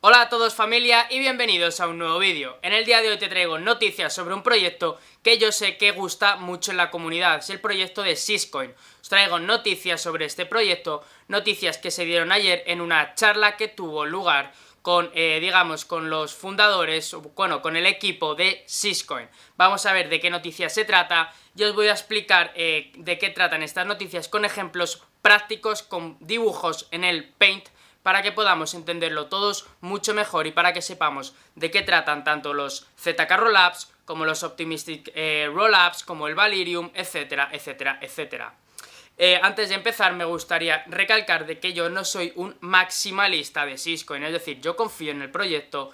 Hola a todos familia y bienvenidos a un nuevo vídeo. En el día de hoy te traigo noticias sobre un proyecto que yo sé que gusta mucho en la comunidad, es el proyecto de Syscoin. Os traigo noticias sobre este proyecto, noticias que se dieron ayer en una charla que tuvo lugar con, con los fundadores, bueno, con el equipo de Syscoin. Vamos a ver de qué noticias se trata y os voy a explicar de qué tratan estas noticias con ejemplos prácticos, con dibujos en el Paint, para que podamos entenderlo todos mucho mejor y para que sepamos de qué tratan tanto los ZK Rollups como los Optimistic Rollups, como el Valerium, etcétera, etcétera, etcétera. Antes de empezar me gustaría recalcar de que yo no soy un maximalista de Syscoin, es decir, yo confío en el proyecto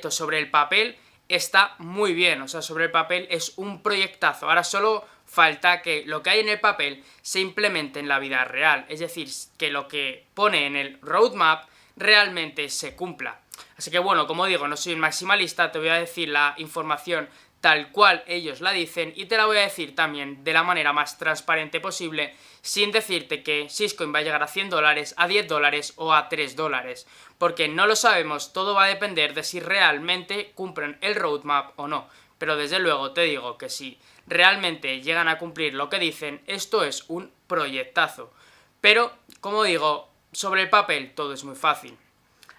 sobre el papel está muy bien, o sea, sobre el papel es un proyectazo, ahora solo falta que lo que hay en el papel se implemente en la vida real, es decir, que lo que pone en el roadmap realmente se cumpla. Así que bueno, como digo, no soy un maximalista, te voy a decir la información tal cual ellos la dicen y te la voy a decir también de la manera más transparente posible, sin decirte que Syscoin va a llegar a $100, a $10 o a $3, porque no lo sabemos, todo va a depender de si realmente cumplen el roadmap o no. Pero desde luego te digo que si realmente llegan a cumplir lo que dicen, esto es un proyectazo. Pero, como digo, sobre el papel todo es muy fácil.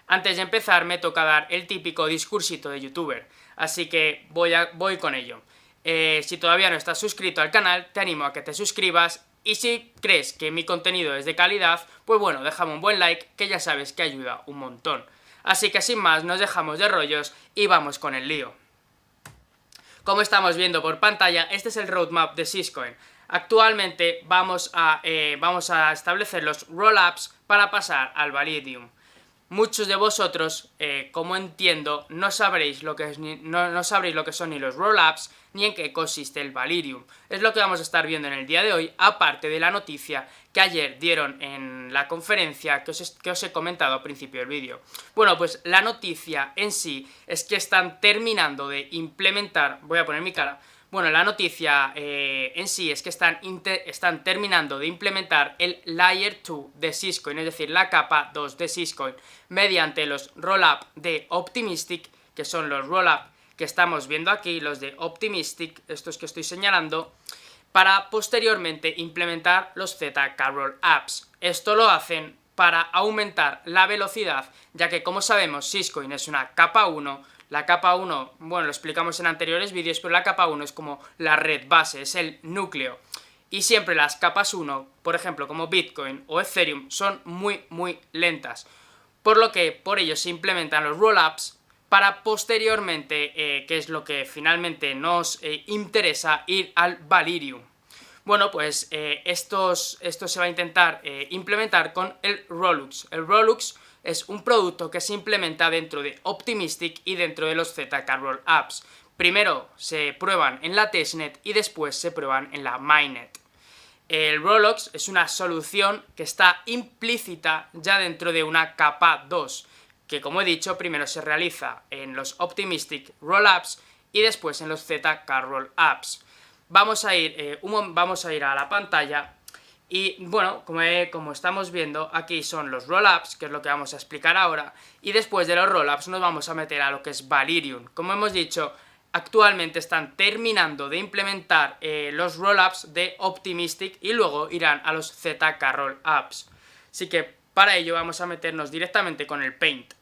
Antes de empezar me toca dar el típico discursito de youtuber, así que voy con ello. Si todavía no estás suscrito al canal, te animo a que te suscribas y si crees que mi contenido es de calidad, pues bueno, déjame un buen like que ya sabes que ayuda un montón. Así que sin más, nos dejamos de rollos y vamos con el lío. Como estamos viendo por pantalla, este es el roadmap de Syscoin. Actualmente vamos a establecer los rollups para pasar al Valerium. Muchos de vosotros, como entiendo, no sabréis lo que son ni los rollups ni en qué consiste el Valerium. Es lo que vamos a estar viendo en el día de hoy, aparte de la noticia que ayer dieron en la conferencia que os he comentado al principio del vídeo. Bueno, pues la noticia en sí es que están terminando de implementar... Voy a poner mi cara... Bueno, la noticia en sí es que están terminando de implementar el Layer 2 de Syscoin, es decir, la capa 2 de Syscoin, mediante los rollup de Optimistic, que son los rollup que estamos viendo aquí, los de Optimistic, estos que estoy señalando, para posteriormente implementar los ZK Rollups. Esto lo hacen para aumentar la velocidad, ya que como sabemos Syscoin es una capa 1, la capa 1, bueno, lo explicamos en anteriores vídeos, pero la capa 1 es como la red base, es el núcleo. Y siempre las capas 1, por ejemplo, como Bitcoin o Ethereum, son muy, muy lentas. Por lo que por ello se implementan los rollups para posteriormente, que es lo que finalmente nos interesa, ir al Valerium. Bueno, pues esto se va a intentar implementar con el Rollux. El Rollux es un producto que se implementa dentro de Optimistic y dentro de los ZK Rollups. Primero se prueban en la testnet y después se prueban en la mainnet. El Rollux es una solución que está implícita ya dentro de una capa 2, que como he dicho, primero se realiza en los Optimistic Rollups y después en los ZK Rollups. Vamos a ir a la pantalla y bueno, como estamos viendo, aquí son los rollups, que es lo que vamos a explicar ahora, y después de los rollups nos vamos a meter a lo que es Valerium. Como hemos dicho, actualmente están terminando de implementar los rollups de Optimistic y luego irán a los ZK Rollups. Así que para ello vamos a meternos directamente con el Paint.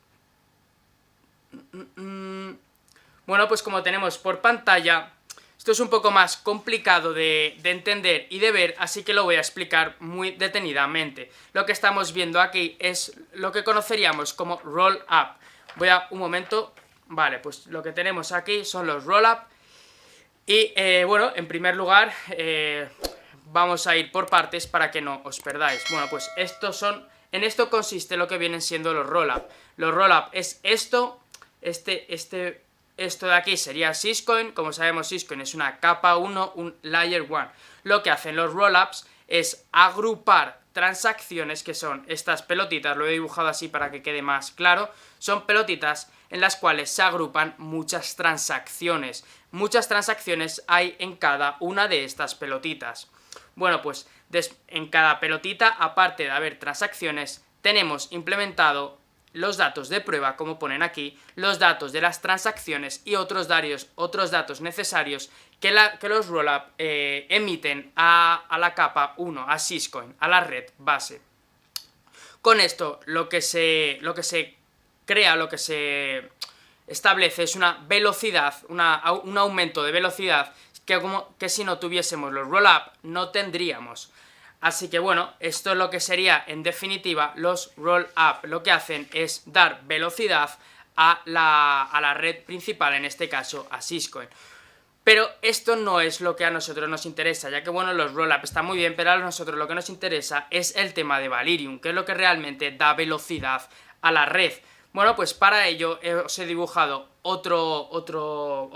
Bueno, pues como tenemos por pantalla... Esto es un poco más complicado de entender y de ver, así que lo voy a explicar muy detenidamente. Lo que estamos viendo aquí es lo que conoceríamos como roll up. Un momento. Vale, pues lo que tenemos aquí son los roll up. Y bueno, en primer lugar, vamos a ir por partes para que no os perdáis. Bueno, pues en esto consiste lo que vienen siendo los roll up. Los roll up es esto, esto de aquí sería Syscoin. Como sabemos, Syscoin es una capa 1, un Layer 1. Lo que hacen los rollups es agrupar transacciones, que son estas pelotitas, lo he dibujado así para que quede más claro, son pelotitas en las cuales se agrupan muchas transacciones. Muchas transacciones hay en cada una de estas pelotitas. Bueno, pues en cada pelotita, aparte de haber transacciones, tenemos implementado los datos de prueba, como ponen aquí, los datos de las transacciones y otros datos necesarios que los rollup emiten a la capa 1, a Syscoin, a la red base. Con esto lo que se crea, lo que se establece es una velocidad, un aumento de velocidad que si no tuviésemos los rollup no tendríamos. Así que bueno, esto es lo que sería en definitiva los rollup. Lo que hacen es dar velocidad a la red principal, en este caso a Syscoin. Pero esto no es lo que a nosotros nos interesa, ya que bueno, los rollup están muy bien, pero a nosotros lo que nos interesa es el tema de Valerium, que es lo que realmente da velocidad a la red. Bueno, pues para ello os he dibujado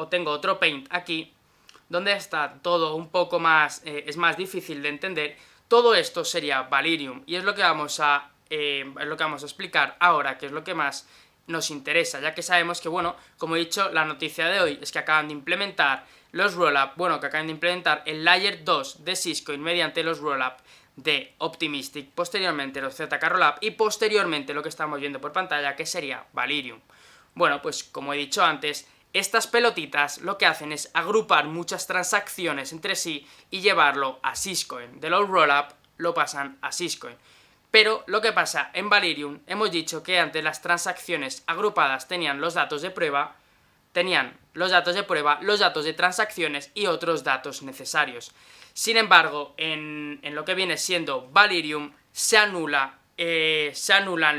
tengo otro paint aquí, donde está todo un poco más, es más difícil de entender. Todo esto sería Valerium, y es lo que vamos a explicar ahora, que es lo que más nos interesa, ya que sabemos que, bueno, como he dicho, la noticia de hoy es que acaban de implementar los rollup, que acaban de implementar el Layer 2 de Syscoin mediante los rollup de Optimistic, posteriormente los ZK Rollup y posteriormente lo que estamos viendo por pantalla, que sería Valerium. Bueno, pues como he dicho antes, estas pelotitas lo que hacen es agrupar muchas transacciones entre sí y llevarlo a Syscoin. De los rollup lo pasan a Syscoin. Pero lo que pasa en Valerium, hemos dicho que antes las transacciones agrupadas tenían los datos de prueba, los datos de transacciones y otros datos necesarios. Sin embargo, en lo que viene siendo Valerium, se anulan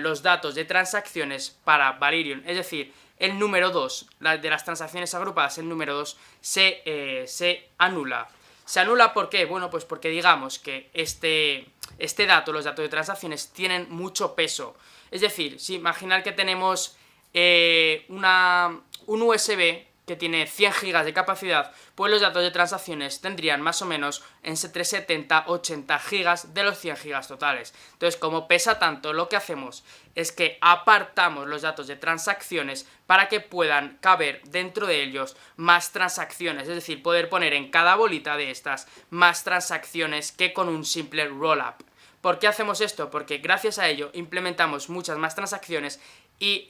los datos de transacciones para Valerium, es decir, el número 2, de las transacciones agrupadas, el número 2 se anula. ¿Se anula por qué? Bueno, pues porque digamos que los datos de transacciones tienen mucho peso. Es decir, si imaginar que tenemos un USB que tiene 100 GB de capacidad, pues los datos de transacciones tendrían más o menos entre 70 80 GB de los 100 GB totales. Entonces, como pesa tanto, lo que hacemos es que apartamos los datos de transacciones para que puedan caber dentro de ellos más transacciones, es decir, poder poner en cada bolita de estas más transacciones que con un simple rollup. ¿Por qué hacemos esto? Porque gracias a ello implementamos muchas más transacciones y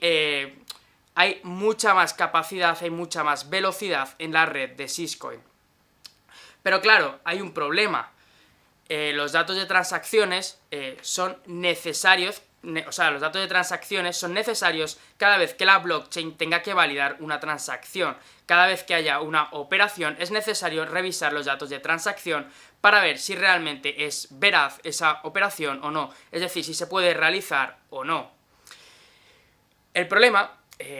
hay mucha más capacidad, hay mucha más velocidad en la red de Syscoin. Pero claro, hay un problema. Los datos de transacciones son necesarios, los datos de transacciones son necesarios cada vez que la blockchain tenga que validar una transacción. Cada vez que haya una operación es necesario revisar los datos de transacción para ver si realmente es veraz esa operación o no, es decir, si se puede realizar o no. El problema,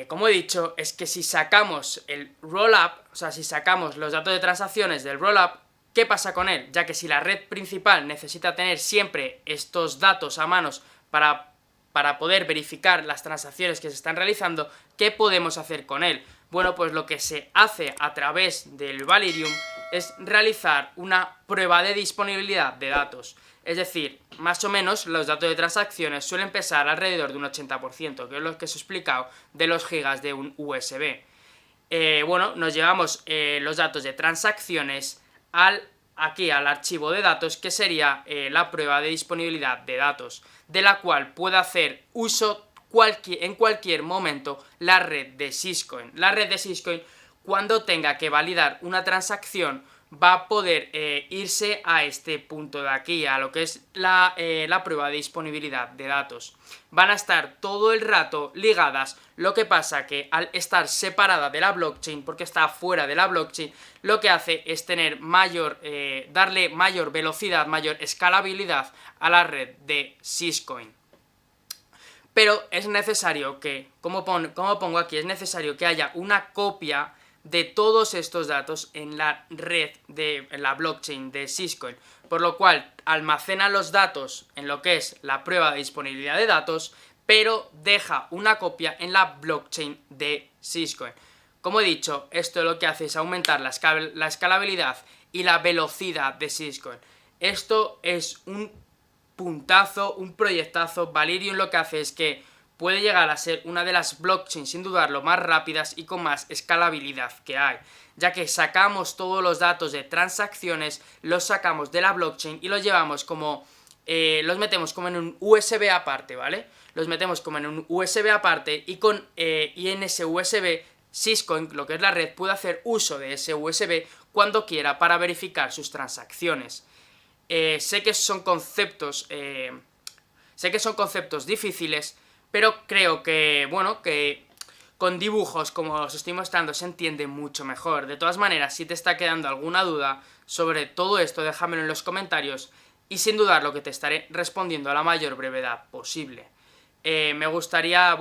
como he dicho, es que si sacamos el rollup, si sacamos los datos de transacciones del rollup, ¿qué pasa con él? Ya que si la red principal necesita tener siempre estos datos a manos para poder verificar las transacciones que se están realizando, ¿qué podemos hacer con él? Bueno, pues lo que se hace a través del Valerium es realizar una prueba de disponibilidad de datos. Es decir, más o menos los datos de transacciones suelen pesar alrededor de un 80%, que es lo que os he explicado de los gigas de un USB. Nos llevamos los datos de transacciones aquí al archivo de datos, que sería la prueba de disponibilidad de datos, de la cual puede hacer uso en cualquier momento la red de Syscoin. La red de Syscoin, cuando tenga que validar una transacción, va a poder irse a este punto de aquí, a lo que es la prueba de disponibilidad de datos. Van a estar todo el rato ligadas, lo que pasa que al estar separada de la blockchain, porque está fuera de la blockchain, lo que hace es tener darle mayor velocidad, mayor escalabilidad a la red de Syscoin. Pero es necesario que, como pongo aquí, es necesario que haya una copia de todos estos datos en la red, en la blockchain de Syscoin, por lo cual almacena los datos en lo que es la prueba de disponibilidad de datos, pero deja una copia en la blockchain de Syscoin. Como he dicho, esto lo que hace es aumentar la escalabilidad y la velocidad de Syscoin. Esto es un puntazo, un proyectazo. Valerium lo que hace es que puede llegar a ser una de las blockchains, sin dudarlo, más rápidas y con más escalabilidad que hay, ya que sacamos todos los datos de transacciones, los sacamos de la blockchain y los llevamos los metemos como en un USB aparte, ¿vale? los metemos como en un USB aparte y en ese USB Syscoin, lo que es la red, puede hacer uso de ese USB cuando quiera para verificar sus transacciones. Sé que son conceptos difíciles, pero creo que, bueno, que con dibujos como os estoy mostrando se entiende mucho mejor. De todas maneras, si te está quedando alguna duda sobre todo esto, déjamelo en los comentarios y sin dudarlo que te estaré respondiendo a la mayor brevedad posible. Me gustaría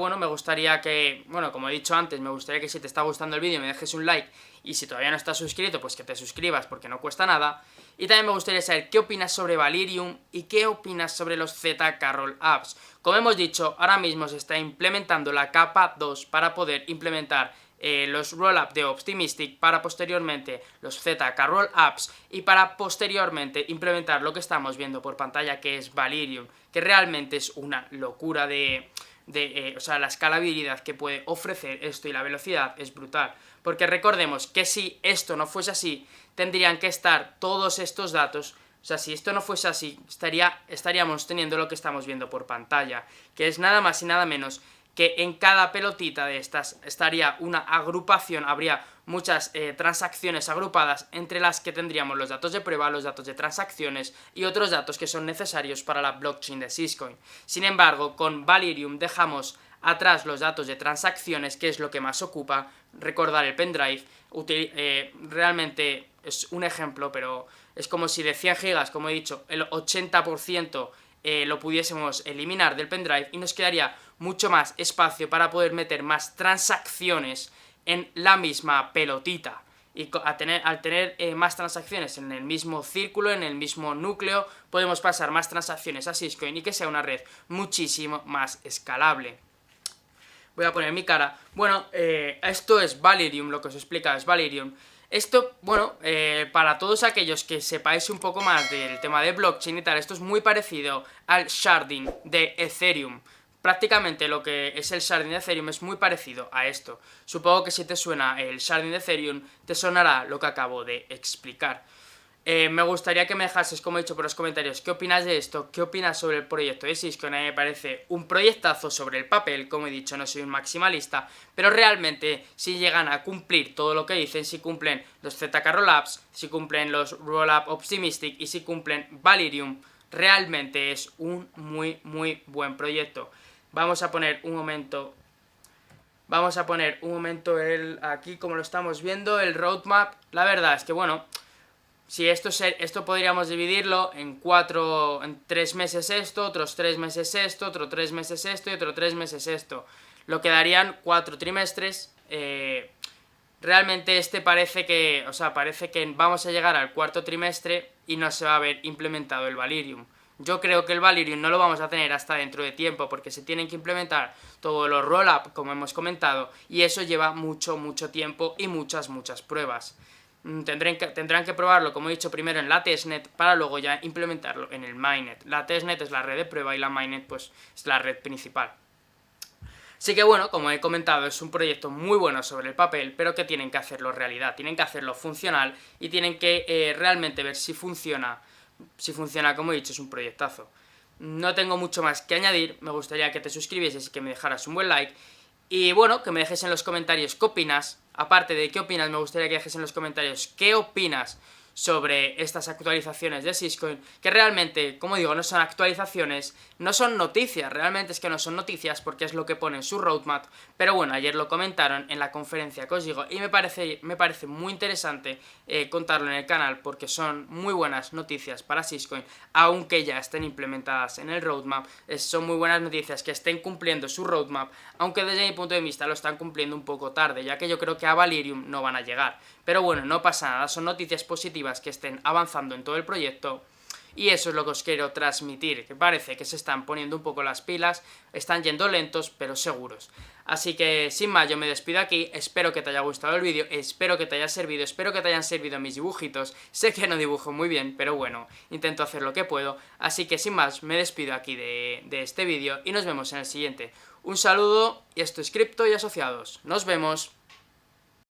que, como he dicho antes, me gustaría que si te está gustando el vídeo me dejes un like y si todavía no estás suscrito, pues que te suscribas porque no cuesta nada. Y también me gustaría saber qué opinas sobre Valerium y qué opinas sobre los ZK Rollups. Como hemos dicho, ahora mismo se está implementando la capa 2 para poder implementar los rollups de Optimistic, para posteriormente los ZK Rollups y para posteriormente implementar lo que estamos viendo por pantalla, que es Valerium, que realmente es una locura o sea, la escalabilidad que puede ofrecer esto y la velocidad es brutal. Porque recordemos que si esto no fuese así, tendrían que estar todos estos datos. O sea, si esto no fuese así, estaríamos teniendo lo que estamos viendo por pantalla, que es nada más y nada menos que en cada pelotita de estas estaría una agrupación, habría muchas transacciones agrupadas, entre las que tendríamos los datos de prueba, los datos de transacciones y otros datos que son necesarios para la blockchain de Syscoin. Sin embargo, con Valerium dejamos atrás los datos de transacciones, que es lo que más ocupa. Recordar el pendrive, realmente es un ejemplo, pero es como si de 100 gigas, como he dicho, el 80% lo pudiésemos eliminar del pendrive y nos quedaría mucho más espacio para poder meter más transacciones en la misma pelotita. Y al tener más transacciones en el mismo círculo, en el mismo núcleo, podemos pasar más transacciones a Syscoin y que sea una red muchísimo más escalable. Voy a poner mi cara. Bueno, esto es Valerium, lo que os explica es Valerium. Esto, para todos aquellos que sepáis un poco más del tema de blockchain y tal, esto es muy parecido al sharding de Ethereum. Prácticamente lo que es el sharding de Ethereum es muy parecido a esto. Supongo que si te suena el sharding de Ethereum, te sonará lo que acabo de explicar. Me gustaría que me dejases, como he dicho, por los comentarios qué opinas de esto, qué opinas sobre el proyecto de Syscoin. A mí me parece un proyectazo sobre el papel, como he dicho, no soy un maximalista, pero realmente si llegan a cumplir todo lo que dicen, si cumplen los ZK Rollups, si cumplen los Rollup Optimistic y si cumplen Valerium, realmente es un muy buen proyecto. Vamos a poner un momento aquí como lo estamos viendo, el roadmap. La verdad es que si esto podríamos dividirlo en 3 meses esto, otros 3 meses esto, otros 3 meses esto y otros 3 meses esto. Lo que darían 4 trimestres. Realmente parece que vamos a llegar al 4.º trimestre y no se va a haber implementado el Valerium. Yo creo que el Valerium no lo vamos a tener hasta dentro de tiempo porque se tienen que implementar todos los rollups, como hemos comentado, y eso lleva mucho tiempo y muchas pruebas. Tendrán que probarlo, como he dicho, primero en la testnet para luego ya implementarlo en el mainnet. La testnet es la red de prueba y la mainnet pues es la red principal. Así que como he comentado, es un proyecto muy bueno sobre el papel, pero que tienen que hacerlo realidad, tienen que hacerlo funcional y tienen que realmente ver si funciona. Si funciona, como he dicho, es un proyectazo. No tengo mucho más que añadir, me gustaría que te suscribieses y que me dejaras un buen like. Y que me dejes en los comentarios qué opinas. Aparte de qué opinas, me gustaría que dejes en los comentarios qué opinas sobre estas actualizaciones de Syscoin, que realmente, como digo, no son actualizaciones, no son noticias, realmente es que no son noticias porque es lo que pone en su roadmap, pero ayer lo comentaron en la conferencia que os digo y me parece muy interesante contarlo en el canal porque son muy buenas noticias para Syscoin, aunque ya estén implementadas en el roadmap. Son muy buenas noticias que estén cumpliendo su roadmap, aunque desde mi punto de vista lo están cumpliendo un poco tarde, ya que yo creo que a Valerium no van a llegar, pero no pasa nada, son noticias positivas que estén avanzando en todo el proyecto y eso es lo que os quiero transmitir, que parece que se están poniendo un poco las pilas, están yendo lentos pero seguros. Así que sin más yo me despido aquí, espero que te haya gustado el vídeo, espero que te haya servido, espero que te hayan servido mis dibujitos, sé que no dibujo muy bien pero intento hacer lo que puedo, así que sin más me despido aquí de este vídeo y nos vemos en el siguiente. Un saludo y esto es Cripto y Asociados, nos vemos.